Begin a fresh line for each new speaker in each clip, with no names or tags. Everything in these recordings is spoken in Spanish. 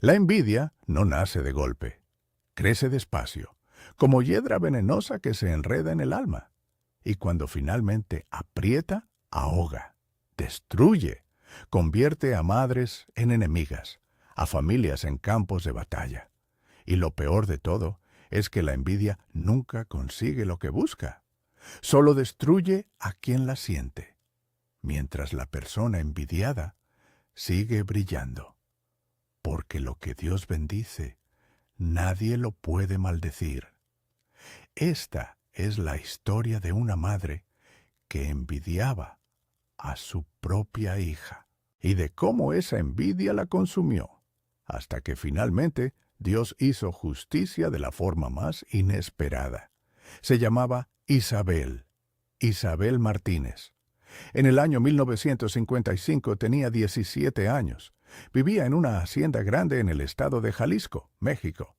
La envidia no nace de golpe, crece despacio, como hiedra venenosa que se enreda en el alma, y cuando finalmente aprieta, ahoga, destruye, convierte a madres en enemigas, a familias en campos de batalla. Y lo peor de todo es que la envidia nunca consigue lo que busca, solo destruye a quien la siente, mientras la persona envidiada sigue brillando. Porque lo que Dios bendice, nadie lo puede maldecir. Esta es la historia de una madre que envidiaba a su propia hija y de cómo esa envidia la consumió, hasta que finalmente Dios hizo justicia de la forma más inesperada. Se llamaba Isabel, Isabel Martínez. En el año 1955 tenía 17 años. Vivía en una hacienda grande en el estado de Jalisco, México.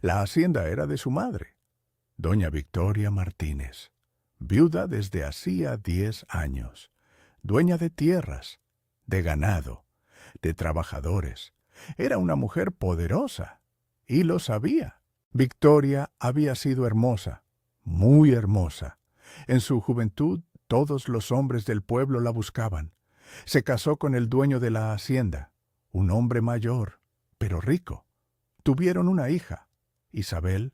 La hacienda era de su madre, doña Victoria Martínez, viuda desde hacía 10 años, dueña de tierras, de ganado, de trabajadores. Era una mujer poderosa, y lo sabía. Victoria había sido hermosa, muy hermosa. En su juventud, todos los hombres del pueblo la buscaban. Se casó con el dueño de la hacienda, un hombre mayor, pero rico. Tuvieron una hija, Isabel,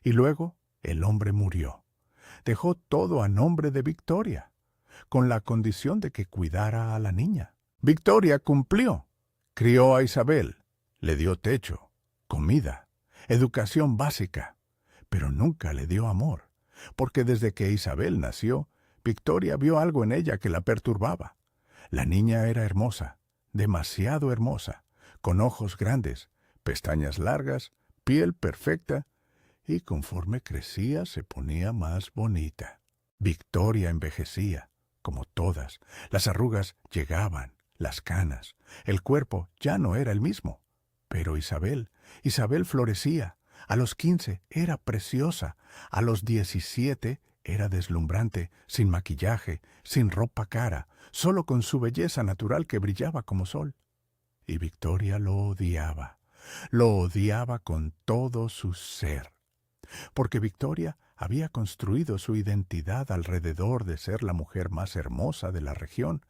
y luego el hombre murió. Dejó todo a nombre de Victoria, con la condición de que cuidara a la niña. Victoria cumplió. Crió a Isabel, le dio techo, comida, educación básica, pero nunca le dio amor, porque desde que Isabel nació, Victoria vio algo en ella que la perturbaba. La niña era hermosa, demasiado hermosa, con ojos grandes, pestañas largas, piel perfecta, y conforme crecía se ponía más bonita. Victoria envejecía, como todas. Las arrugas llegaban, las canas. El cuerpo ya no era el mismo. Pero Isabel florecía. A los 15 era preciosa. A los 17 era deslumbrante, sin maquillaje, sin ropa cara, solo con su belleza natural que brillaba como sol. Y Victoria lo odiaba con todo su ser, porque Victoria había construido su identidad alrededor de ser la mujer más hermosa de la región,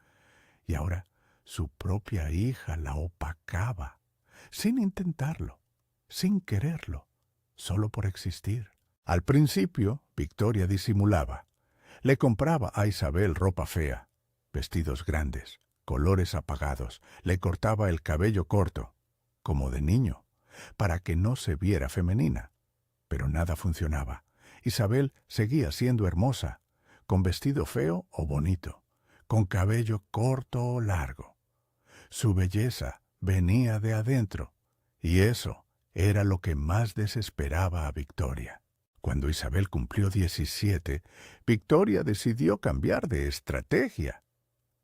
y ahora su propia hija la opacaba, sin intentarlo, sin quererlo, solo por existir. Al principio, Victoria disimulaba. Le compraba a Isabel ropa fea, vestidos grandes, colores apagados. Le cortaba el cabello corto, como de niño, para que no se viera femenina. Pero nada funcionaba. Isabel seguía siendo hermosa, con vestido feo o bonito, con cabello corto o largo. Su belleza venía de adentro, y eso era lo que más desesperaba a Victoria. Cuando Isabel cumplió 17, Victoria decidió cambiar de estrategia.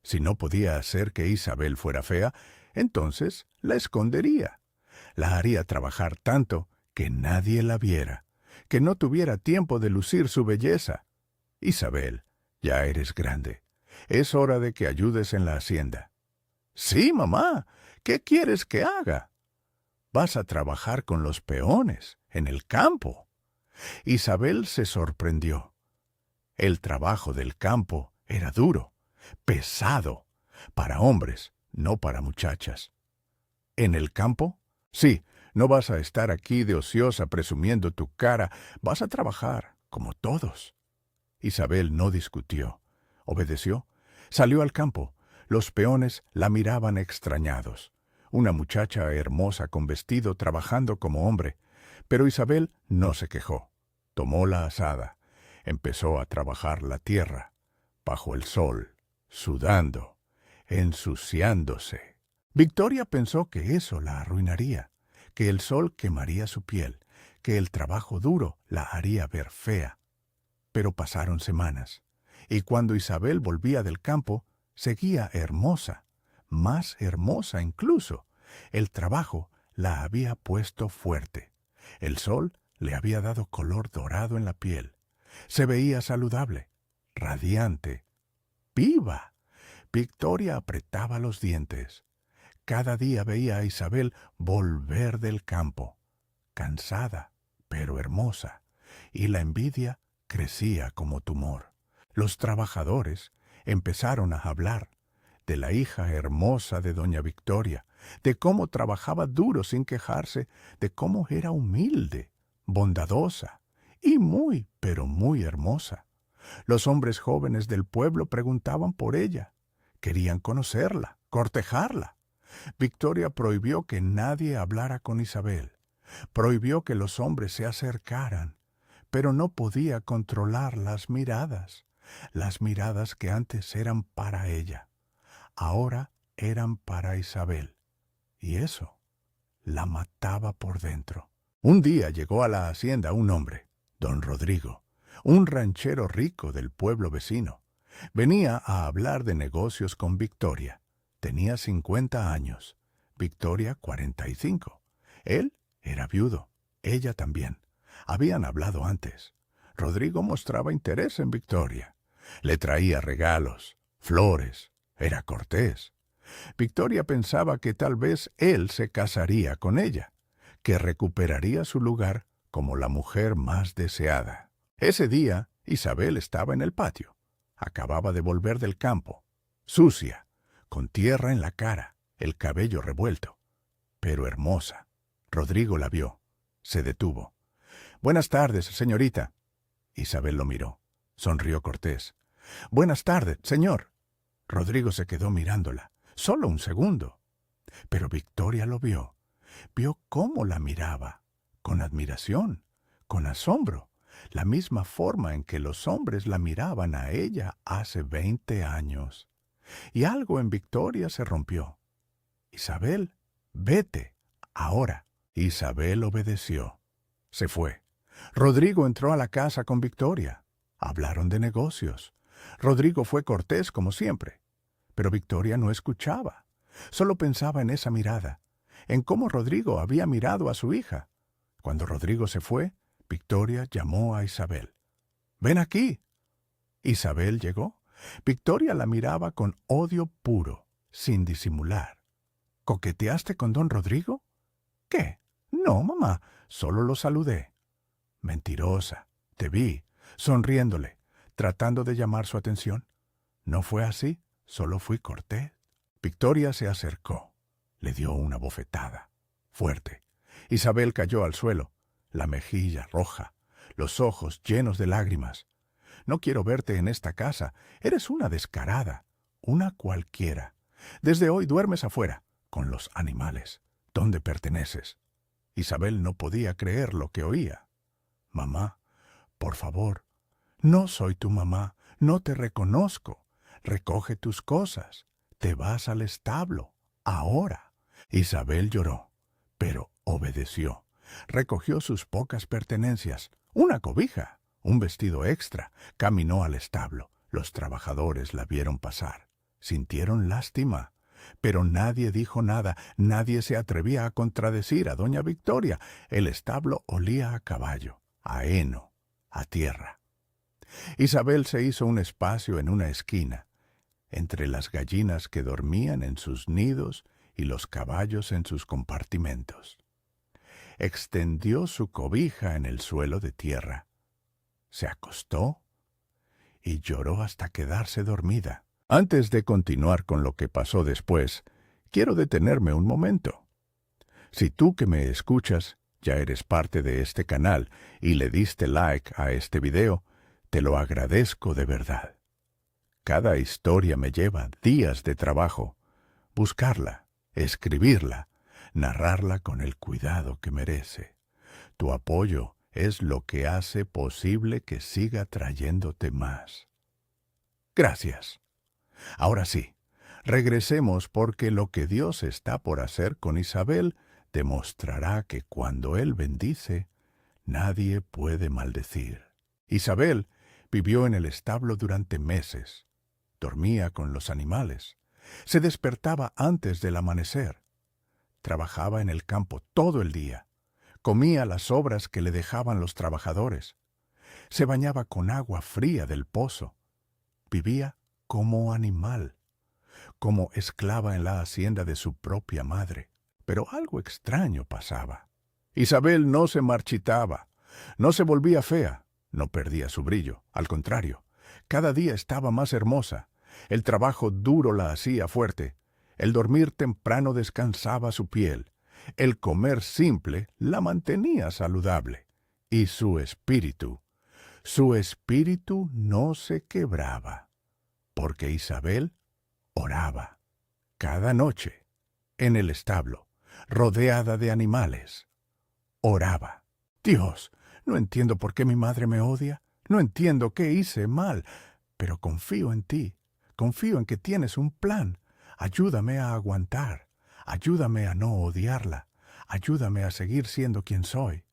Si no podía hacer que Isabel fuera fea, entonces la escondería. La haría trabajar tanto que nadie la viera, que no tuviera tiempo de lucir su belleza. Isabel, ya eres grande. Es hora de que ayudes en la hacienda. Sí, mamá. ¿Qué quieres que haga? Vas a trabajar con los peones, en el campo. Isabel se sorprendió. El trabajo del campo era duro, pesado, para hombres, no para muchachas. ¿En el campo? Sí, no vas a estar aquí de ociosa presumiendo tu cara, vas a trabajar, como todos. Isabel no discutió, obedeció, salió al campo. Los peones la miraban extrañados. Una muchacha hermosa con vestido trabajando como hombre, pero Isabel no se quejó. Tomó la azada, empezó a trabajar la tierra, bajo el sol, sudando, ensuciándose. Victoria pensó que eso la arruinaría, que el sol quemaría su piel, que el trabajo duro la haría ver fea. Pero pasaron semanas, y cuando Isabel volvía del campo, seguía hermosa, más hermosa incluso. El trabajo la había puesto fuerte. El sol le había dado color dorado en la piel. Se veía saludable, radiante, viva. Victoria apretaba los dientes. Cada día veía a Isabel volver del campo, cansada, pero hermosa, y la envidia crecía como tumor. Los trabajadores empezaron a hablar de la hija hermosa de doña Victoria, de cómo trabajaba duro sin quejarse, de cómo era humilde, bondadosa y muy, pero muy hermosa. Los hombres jóvenes del pueblo preguntaban por ella, querían conocerla, cortejarla. Victoria prohibió que nadie hablara con Isabel, prohibió que los hombres se acercaran, pero no podía controlar las miradas que antes eran para ella, ahora eran para Isabel, y eso la mataba por dentro. Un día llegó a la hacienda un hombre, don Rodrigo, un ranchero rico del pueblo vecino. Venía a hablar de negocios con Victoria. Tenía 50 años, Victoria 45. Él era viudo, ella también. Habían hablado antes. Rodrigo mostraba interés en Victoria. Le traía regalos, flores, era cortés. Victoria pensaba que tal vez él se casaría con ella, que recuperaría su lugar como la mujer más deseada. Ese día, Isabel estaba en el patio. Acababa de volver del campo, sucia, con tierra en la cara, el cabello revuelto, pero hermosa. Rodrigo la vio. Se detuvo. «Buenas tardes, señorita». Isabel lo miró. Sonrió cortés. «Buenas tardes, señor». Rodrigo se quedó mirándola. Solo un segundo. Pero Victoria lo vio. Vio cómo la miraba, con admiración, con asombro, la misma forma en que los hombres la miraban a ella hace 20 años. Y algo en Victoria se rompió. «Isabel, vete, ahora». Isabel obedeció. Se fue. Rodrigo entró a la casa con Victoria. Hablaron de negocios. Rodrigo fue cortés como siempre. Pero Victoria no escuchaba. Solo pensaba en esa mirada, en cómo Rodrigo había mirado a su hija. Cuando Rodrigo se fue, Victoria llamó a Isabel. «Ven aquí». Isabel llegó. Victoria la miraba con odio puro, sin disimular. «¿Coqueteaste con don Rodrigo?» «¿Qué? No, mamá, solo lo saludé». «Mentirosa. Te vi, sonriéndole, tratando de llamar su atención». «No fue así, solo fui cortés». Victoria se acercó. Le dio una bofetada, fuerte. Isabel cayó al suelo, la mejilla roja, los ojos llenos de lágrimas. «No quiero verte en esta casa. Eres una descarada, una cualquiera. Desde hoy duermes afuera, con los animales. ¿Dónde perteneces?» Isabel no podía creer lo que oía. «Mamá, por favor, no soy tu mamá, no te reconozco. Recoge tus cosas. Te vas al establo, ahora». Isabel lloró, pero obedeció. Recogió sus pocas pertenencias, una cobija, un vestido extra, caminó al establo. Los trabajadores la vieron pasar. Sintieron lástima. Pero nadie dijo nada, nadie se atrevía a contradecir a doña Victoria. El establo olía a caballo, a heno, a tierra. Isabel se hizo un espacio en una esquina, entre las gallinas que dormían en sus nidos y los caballos en sus compartimentos. Extendió su cobija en el suelo de tierra. Se acostó y lloró hasta quedarse dormida. Antes de continuar con lo que pasó después, quiero detenerme un momento. Si tú que me escuchas ya eres parte de este canal y le diste like a este video, te lo agradezco de verdad. Cada historia me lleva días de trabajo. Buscarla, escribirla, narrarla con el cuidado que merece. Tu apoyo es lo que hace posible que siga trayéndote más. Gracias. Ahora sí, regresemos porque lo que Dios está por hacer con Isabel demostrará que cuando Él bendice, nadie puede maldecir. Isabel vivió en el establo durante meses. Dormía con los animales. Se despertaba antes del amanecer. Trabajaba en el campo todo el día. Comía las sobras que le dejaban los trabajadores. Se bañaba con agua fría del pozo. Vivía como animal. como esclava en la hacienda de su propia madre. Pero algo extraño pasaba. Isabel no se marchitaba, no se volvía fea, no perdía su brillo, al contrario, cada día estaba más hermosa. El trabajo duro la hacía fuerte, el dormir temprano descansaba su piel, el comer simple la mantenía saludable, y su espíritu no se quebraba, porque Isabel oraba cada noche en el establo, rodeada de animales. Oraba. Dios, no entiendo por qué mi madre me odia, no entiendo qué hice mal, pero confío en ti, confío en que tienes un plan. Ayúdame a aguantar, ayúdame a no odiarla, ayúdame a seguir siendo quien soy.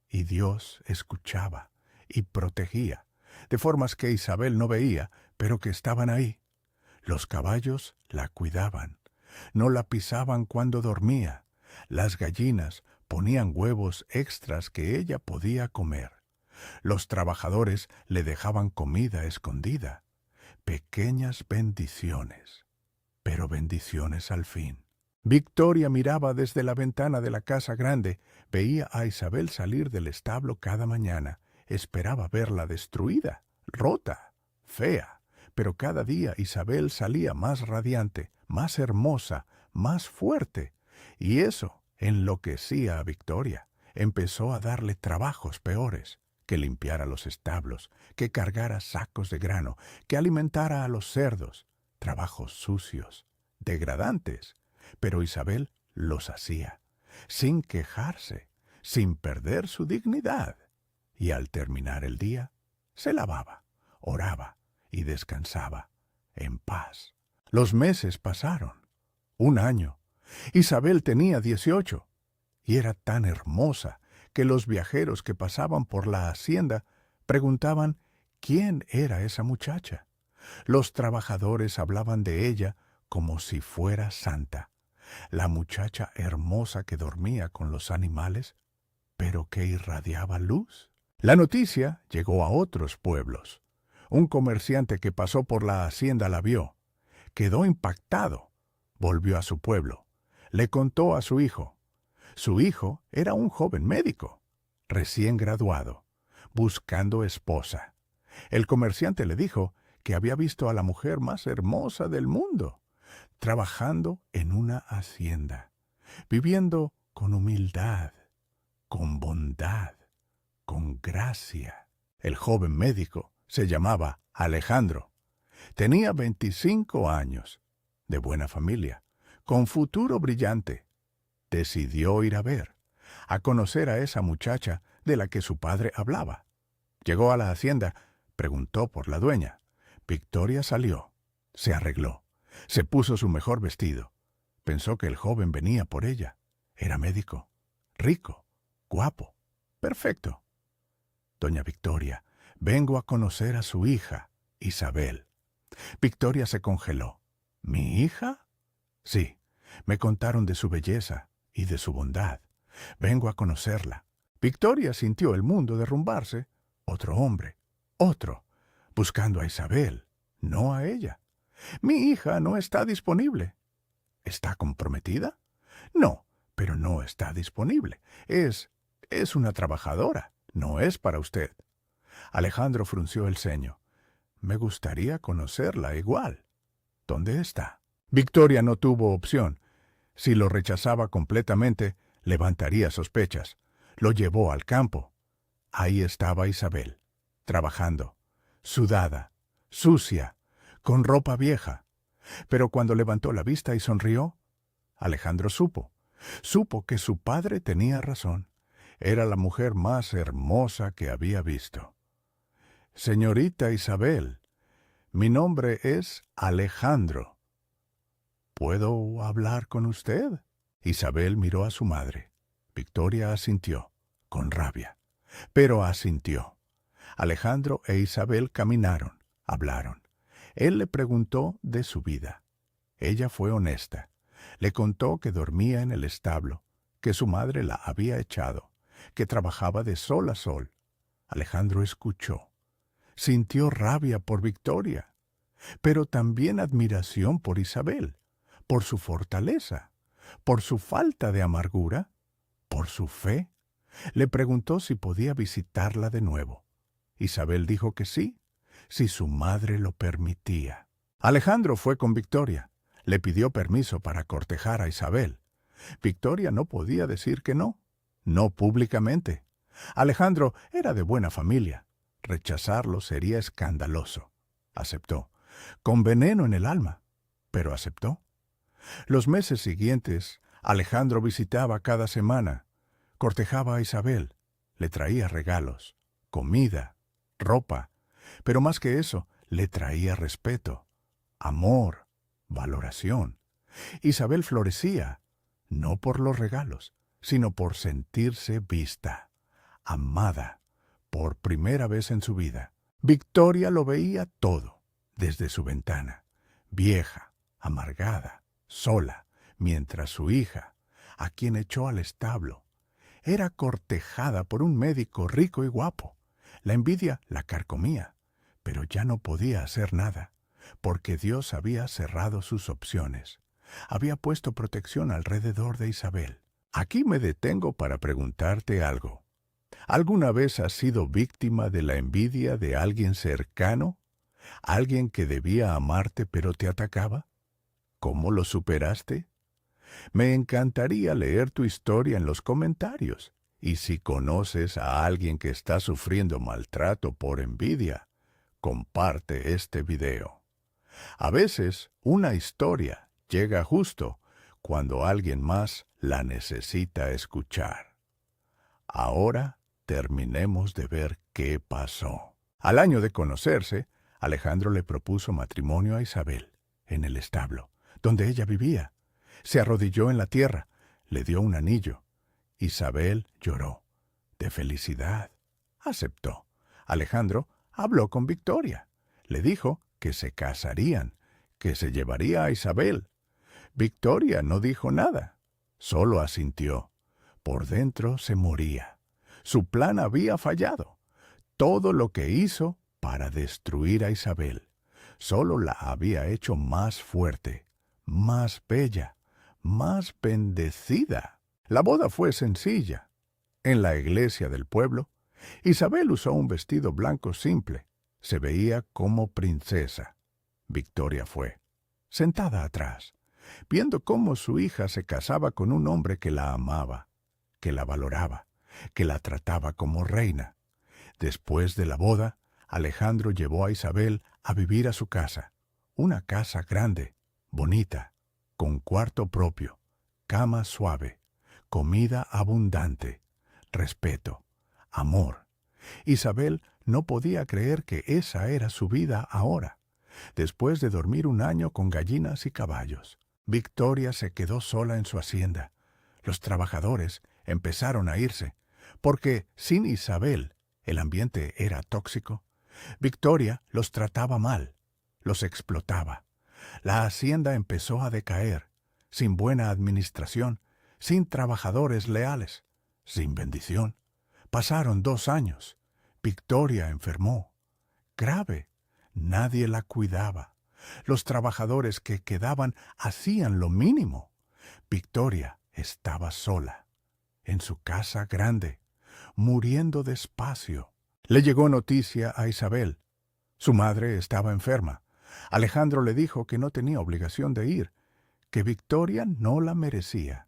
Y Dios escuchaba y protegía, de formas que Isabel no veía, pero que estaban ahí. Los caballos la cuidaban, no la pisaban cuando dormía. Las gallinas ponían huevos extras que ella podía comer. Los trabajadores le dejaban comida escondida. Pequeñas bendiciones, pero bendiciones al fin. Victoria miraba desde la ventana de la casa grande, veía a Isabel salir del establo cada mañana, esperaba verla destruida, rota, fea, pero cada día Isabel salía más radiante, más hermosa, más fuerte, y eso enloquecía a Victoria. Empezó a darle trabajos peores, que limpiara los establos, que cargara sacos de grano, que alimentara a los cerdos, trabajos sucios, degradantes, pero Isabel los hacía, sin quejarse, sin perder su dignidad, y al terminar el día, se lavaba, oraba y descansaba en paz. Los meses pasaron, 1 año. Isabel tenía 18, y era tan hermosa que los viajeros que pasaban por la hacienda preguntaban quién era esa muchacha. Los trabajadores hablaban de ella como si fuera santa, la muchacha hermosa que dormía con los animales, pero que irradiaba luz. La noticia llegó a otros pueblos. Un comerciante que pasó por la hacienda la vio, quedó impactado, volvió a su pueblo, le contó a su hijo. Su hijo era un joven médico, recién graduado, buscando esposa. El comerciante le dijo que había visto a la mujer más hermosa del mundo, trabajando en una hacienda, viviendo con humildad, con bondad, con gracia. El joven médico se llamaba Alejandro. Tenía 25 años, de buena familia, con futuro brillante. Decidió ir a conocer a esa muchacha de la que su padre hablaba. Llegó a la hacienda, preguntó por la dueña. Victoria salió, se arregló, se puso su mejor vestido. Pensó que el joven venía por ella. Era médico, rico, guapo, perfecto. Doña Victoria, vengo a conocer a su hija, Isabel. Victoria se congeló. ¿Mi hija? Sí, me contaron de su belleza y de su bondad. Vengo a conocerla. Victoria sintió el mundo derrumbarse. Otro hombre, otro, buscando a Isabel, no a ella. Mi hija no está disponible. ¿Está comprometida? No, pero no está disponible. Es una trabajadora. No es para usted. Alejandro frunció el ceño. Me gustaría conocerla igual. ¿Dónde está? Victoria no tuvo opción. Si lo rechazaba completamente, levantaría sospechas. Lo llevó al campo. Ahí estaba Isabel, trabajando, sudada, sucia, con ropa vieja. Pero cuando levantó la vista y sonrió, Alejandro supo que su padre tenía razón. Era la mujer más hermosa que había visto. Señorita Isabel, mi nombre es Alejandro. ¿Puedo hablar con usted? Isabel miró a su madre. Victoria asintió, con rabia, pero asintió. Alejandro e Isabel caminaron, hablaron. Él le preguntó de su vida. Ella fue honesta. Le contó que dormía en el establo, que su madre la había echado, que trabajaba de sol a sol. Alejandro escuchó. Sintió rabia por Victoria. pero también admiración por Isabel, por su fortaleza, por su falta de amargura, por su fe. Le preguntó si podía visitarla de nuevo. Isabel dijo que sí, si su madre lo permitía. Alejandro fue con Victoria. Le pidió permiso para cortejar a Isabel. Victoria no podía decir que no, no públicamente. Alejandro era de buena familia. Rechazarlo sería escandaloso. Aceptó, con veneno en el alma, pero aceptó. Los meses siguientes, Alejandro visitaba cada semana, cortejaba a Isabel, le traía regalos, comida, ropa, pero más que eso, le traía respeto, amor, valoración. Isabel florecía, no por los regalos, sino por sentirse vista, amada, por primera vez en su vida. Victoria lo veía todo, desde su ventana, vieja, amargada, sola, mientras su hija, a quien echó al establo, era cortejada por un médico rico y guapo. La envidia la carcomía, pero ya no podía hacer nada, porque Dios había cerrado sus opciones. Había puesto protección alrededor de Isabel. Aquí me detengo para preguntarte algo. ¿Alguna vez has sido víctima de la envidia de alguien cercano? ¿Alguien que debía amarte pero te atacaba? ¿Cómo lo superaste? Me encantaría leer tu historia en los comentarios. Y si conoces a alguien que está sufriendo maltrato por envidia, comparte este video. A veces, una historia llega justo cuando alguien más la necesita escuchar. Ahora terminemos de ver qué pasó. Al año de conocerse, Alejandro le propuso matrimonio a Isabel, en el establo, donde ella vivía. Se arrodilló en la tierra, le dio un anillo. Isabel lloró. De felicidad. Aceptó. Alejandro habló con Victoria. Le dijo que se casarían, que se llevaría a Isabel. Victoria no dijo nada, solo asintió. Por dentro se moría. Su plan había fallado. Todo lo que hizo para destruir a Isabel solo la había hecho más fuerte, más bella, más bendecida. La boda fue sencilla. En la iglesia del pueblo, Isabel usó un vestido blanco simple. Se veía como princesa. Victoria fue, sentada atrás, viendo cómo su hija se casaba con un hombre que la amaba, que la valoraba, que la trataba como reina. Después de la boda, Alejandro llevó a Isabel a vivir a su casa, una casa grande, bonita, con cuarto propio, cama suave, comida abundante, respeto, amor. Isabel no podía creer que esa era su vida ahora, después de dormir un año con gallinas y caballos. Victoria se quedó sola en su hacienda. Los trabajadores empezaron a irse, porque sin Isabel el ambiente era tóxico. Victoria los trataba mal, los explotaba. La hacienda empezó a decaer, sin buena administración, sin trabajadores leales, sin bendición. Pasaron 2 años. Victoria enfermó. Grave. Nadie la cuidaba. Los trabajadores que quedaban hacían lo mínimo. Victoria estaba sola, en su casa grande, muriendo despacio. Le llegó noticia a Isabel. Su madre estaba enferma. Alejandro le dijo que no tenía obligación de ir, que Victoria no la merecía.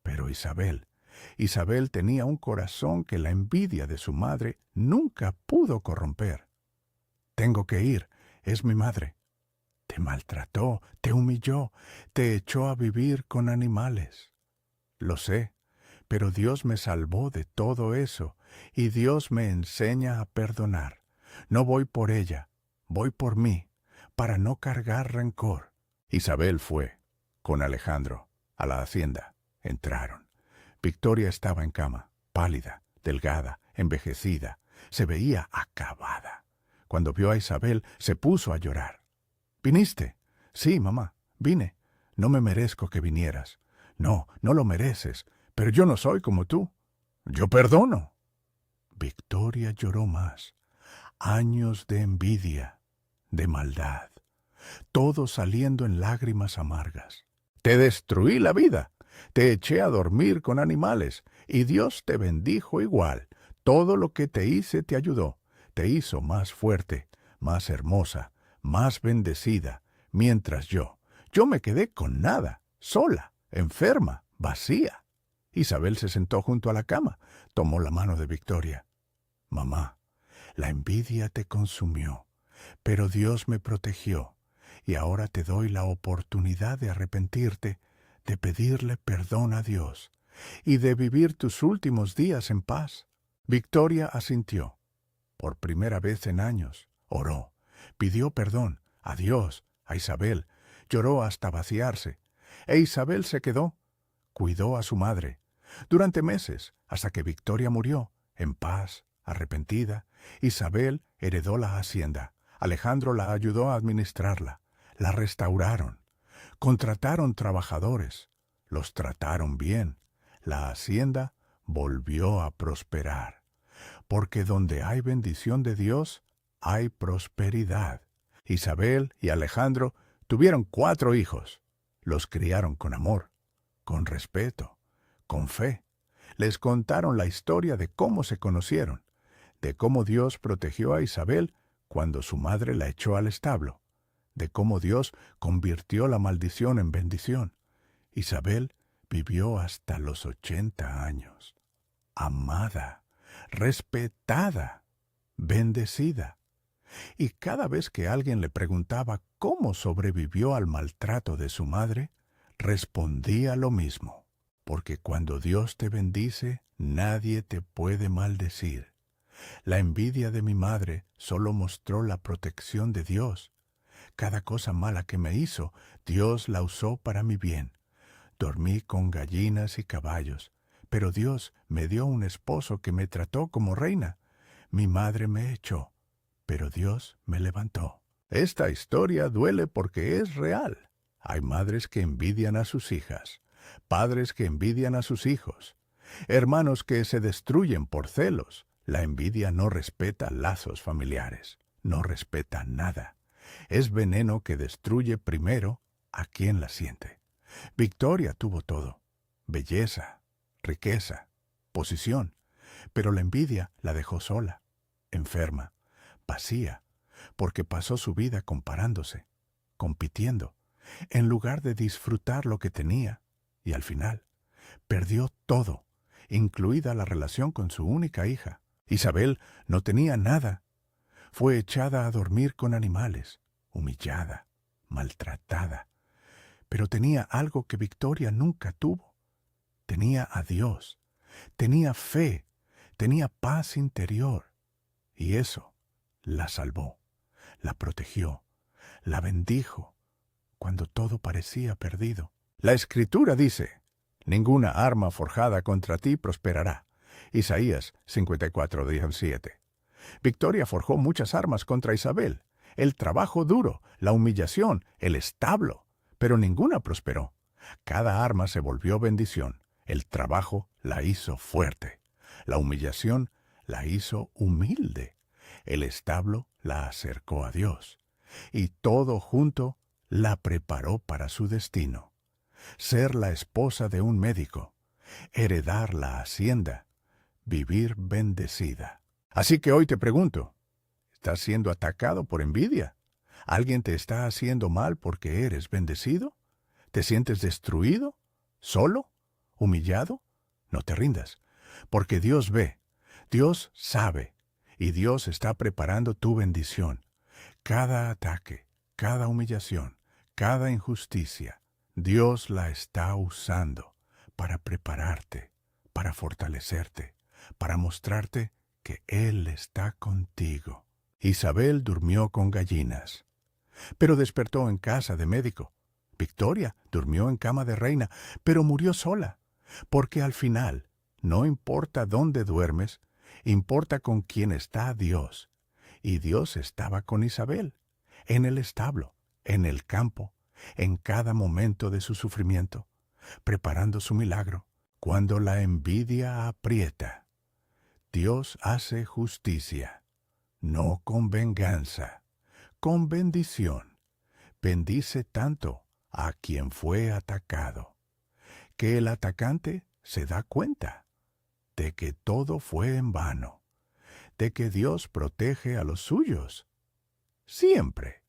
Pero Isabel tenía un corazón que la envidia de su madre nunca pudo corromper. Tengo que ir, es mi madre. Te maltrató, te humilló, te echó a vivir con animales. Lo sé, pero Dios me salvó de todo eso, y Dios me enseña a perdonar. No voy por ella, voy por mí, para no cargar rencor. Isabel fue, con Alejandro, a la hacienda. Entraron. Victoria estaba en cama, pálida, delgada, envejecida. Se veía acabada. Cuando vio a Isabel, se puso a llorar. ¿Viniste? Sí, mamá, vine. No me merezco que vinieras. No, no lo mereces, pero yo no soy como tú. Yo perdono. Victoria lloró más. Años de envidia, de maldad, todo saliendo en lágrimas amargas. Te destruí la vida, te eché a dormir con animales, y Dios te bendijo igual. Todo lo que te hice te ayudó, te hizo más fuerte, más hermosa, más bendecida, mientras yo me quedé con nada, sola, enferma, vacía. Isabel se sentó junto a la cama, tomó la mano de Victoria. Mamá, la envidia te consumió, pero Dios me protegió, y ahora te doy la oportunidad de arrepentirte, de pedirle perdón a Dios, y de vivir tus últimos días en paz. Victoria asintió. Por primera vez en años, oró, pidió perdón a Dios, a Isabel, lloró hasta vaciarse, e Isabel se quedó, cuidó a su madre, durante meses, hasta que Victoria murió, en paz, arrepentida. Isabel heredó la hacienda, Alejandro la ayudó a administrarla, la restauraron, contrataron trabajadores, los trataron bien, la hacienda volvió a prosperar, porque donde hay bendición de Dios, hay prosperidad. Isabel y Alejandro tuvieron 4 hijos, los criaron con amor, con respeto, con fe. Les contaron la historia de cómo se conocieron, de cómo Dios protegió a Isabel cuando su madre la echó al establo, de cómo Dios convirtió la maldición en bendición. Isabel vivió hasta los 80 años, amada, respetada, bendecida. Y cada vez que alguien le preguntaba cómo sobrevivió al maltrato de su madre, respondía lo mismo. Porque cuando Dios te bendice, nadie te puede maldecir. La envidia de mi madre solo mostró la protección de Dios. Cada cosa mala que me hizo, Dios la usó para mi bien. Dormí con gallinas y caballos, pero Dios me dio un esposo que me trató como reina. Mi madre me echó, pero Dios me levantó. Esta historia duele porque es real. Hay madres que envidian a sus hijas, padres que envidian a sus hijos, hermanos que se destruyen por celos. La envidia no respeta lazos familiares, no respeta nada. Es veneno que destruye primero a quien la siente. Victoria tuvo todo, belleza, riqueza, posición, pero la envidia la dejó sola, enferma, vacía, porque pasó su vida comparándose, compitiendo, en lugar de disfrutar lo que tenía, y al final perdió todo, incluida la relación con su única hija. Isabel no tenía nada. Fue echada a dormir con animales, humillada, maltratada. Pero tenía algo que Victoria nunca tuvo. Tenía a Dios, tenía fe, tenía paz interior. Y eso la salvó, la protegió, la bendijo cuando todo parecía perdido. La Escritura dice, ninguna arma forjada contra ti prosperará. Isaías 54:17. Victoria forjó muchas armas contra Isabel, el trabajo duro, la humillación, el establo, pero ninguna prosperó. Cada arma se volvió bendición. El trabajo la hizo fuerte. La humillación la hizo humilde. El establo la acercó a Dios. Y todo junto la preparó para su destino. Ser la esposa de un médico, heredar la hacienda, vivir bendecida. Así que hoy te pregunto, ¿estás siendo atacado por envidia? ¿Alguien te está haciendo mal porque eres bendecido? ¿Te sientes destruido? ¿Solo? ¿Humillado? No te rindas, porque Dios ve, Dios sabe, y Dios está preparando tu bendición. Cada ataque, cada humillación, cada injusticia, Dios la está usando para prepararte, para fortalecerte, para mostrarte que Él está contigo. Isabel durmió con gallinas, pero despertó en casa de médico. Victoria durmió en cama de reina, pero murió sola, porque al final, no importa dónde duermes, importa con quién está Dios. Y Dios estaba con Isabel, en el establo, en el campo, en cada momento de su sufrimiento, preparando su milagro. Cuando la envidia aprieta, Dios hace justicia, no con venganza, con bendición. bendice tanto a quien fue atacado, que el atacante se da cuenta de que todo fue en vano, de que Dios protege a los suyos, siempre.